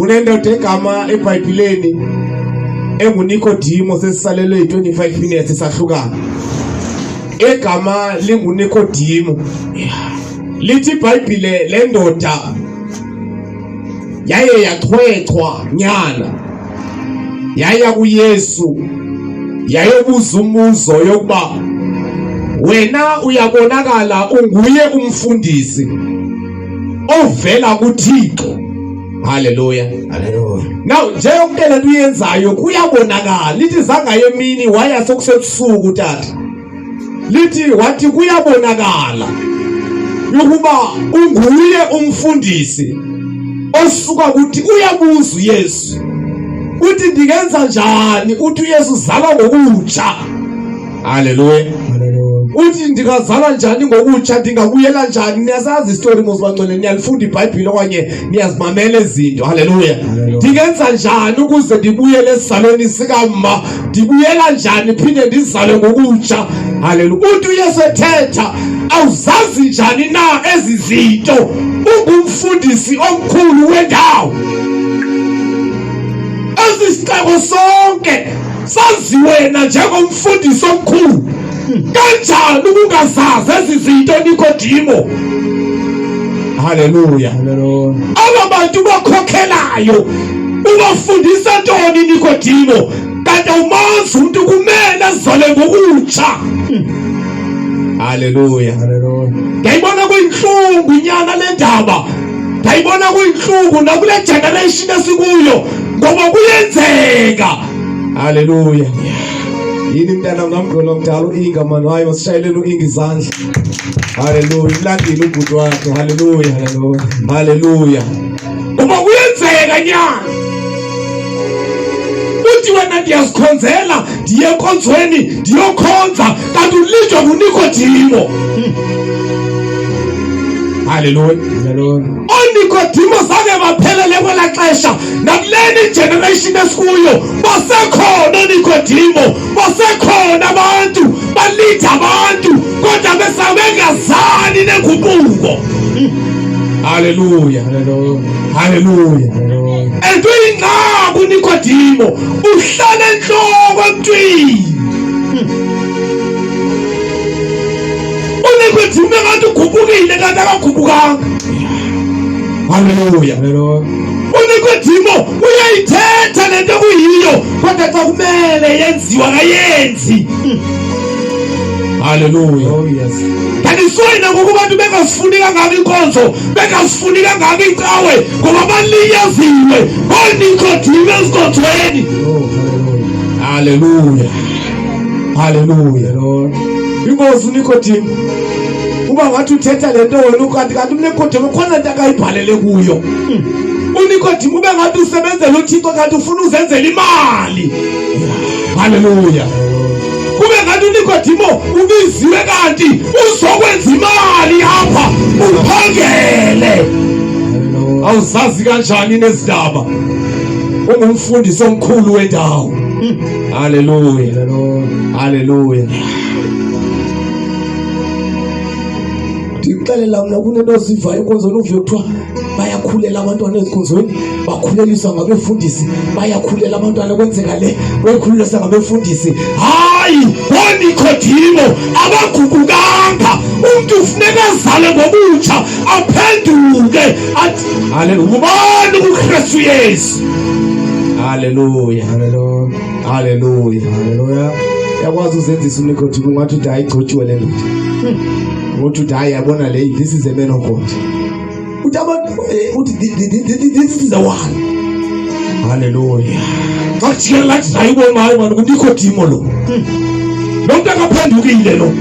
Kunendoda egama eBhayibhelini enguNicodemus sesisalelwe 25 minutes sahlukana. Egama linguNicodemus. Lithi iBhayibhile le ndoda yaye yaxhwexhwa nyana. Yaya kuYesu. Yayobuza umuzo yokuba wena uyabonakala unguye umfundisi ovela kuThixo. Hallelujah. Hallelujah. Now njengoba lento uyenzayo kuyabonakala. Lithi zangaye emini waya sokusebusuku tata. Lithi wathi kuyabonakala ukuba unguye umfundisi osuka kuthi uyabuza uYesu. Uthi ndikenza njani uthi uYesu uzalwa ngokutsha. Hallelujah. Uthi ndingazalwa njani ngokutsha ndingabuyela njani. Niyazazi istory mosibangcwele niyalifunda iBhayibhile okanye niyazimamela izinto. Hallelujah. Ndingenza njani ukuze ndibuyele esizalweni sikamma. Ndibuyela njani phinde ndizalwe ngokutsha. Hallelujah. Uthi uYesu ethetha awuzazi njani na ezi zinto. Ungumfundisi omkhulu wendawo. Isixeko sonke sazi wena njengomfundisi omkhulu. Kanjani ukungazazi ezi zinto Nikhodimo? Hallelujah. Aba bantu bakhokhelayo ubafundisa ntoni Nikhodimo? Kanti umanzi umuntu kumele azale ngokutsha. Hallelujah. Ngiyibona kuyinhlungu inyana le ndaba. Ngiyibona kuyinhlungu nakule generation esikuyo. Ngoba kuyenzeka. Hallelujah. Yini mntana ngamgqolo mdala Inga manje hayi wasishayelele uInga izandla. Hallelujah. Mlandile ubhuti wakhe. Hallelujah. Hallelujah. Ngoba kuyenzeka nyana. Uthi wena ndiyazikhonzela ndiye enkonzweni ndiyokhonza kanti ulijwa kuNikhodimo. Hallelujah. Nicodemus sake baphelele kwela xesha nakuleni generation esikuyo basekhona Nicodemus basekhona abantu balida abantu kodwa besabengazani nenguquko. Hallelujah. Entwini Nicodemus uhlala enhloko emntwini. Nicodemus ngathi ugubukile kanti akagubukanga. Hallelujah. Nicodemus uyayithetha lento kuyiyo kodwa xa kumele yenziwa kayenzi. Hallelujah. Oh yes. Kanti soyina ngokubantu bengasifuni kangaka inkonzo, bengasifuni kangaka icawe ngoba baliyaziwe ngoNicodemus esikhonzweni. Oh hallelujah. Hallelujah. Ingozi Nicodemus. Uba ngathi uthetha lento wena kanti uNicodemus khona into akayibhalele kuyo. uNicodemus ube ngathi usebenzela uThixo kanti ufuna uzenzela imali. Hallelujah. Kube ngathi uNicodemus ubiziwe kanti uzokwenza imali apha uphangele. Awuzazi kanjani nezindaba. Ungumfundisi omkhulu wendawo. Hallelujah. Hallelujah. Ngixelela mina kunento siva enkonzweni uve kuthiwa bayakhulela abantwana ezikhonzweni bakhuleliswa ngabefundisi bayakhulela abantwana kwenzeka le bayakhuleliswa ngabefundisi. Hayi ngoNicodemus abagugukanga umuntu ufuneka azale ngobutsha aphenduke athi haleluya ubani uKristu Yesu. Hallelujah. Yakwazi uzenzisa uNicodemus ngathi uthi ayigcotshiwe le ndoda. What to die? I wanna lay. This is a man of God. This is the one. Hallelujah. But you like I want my one. Nicodemus lo. Don't take a pen to kill them.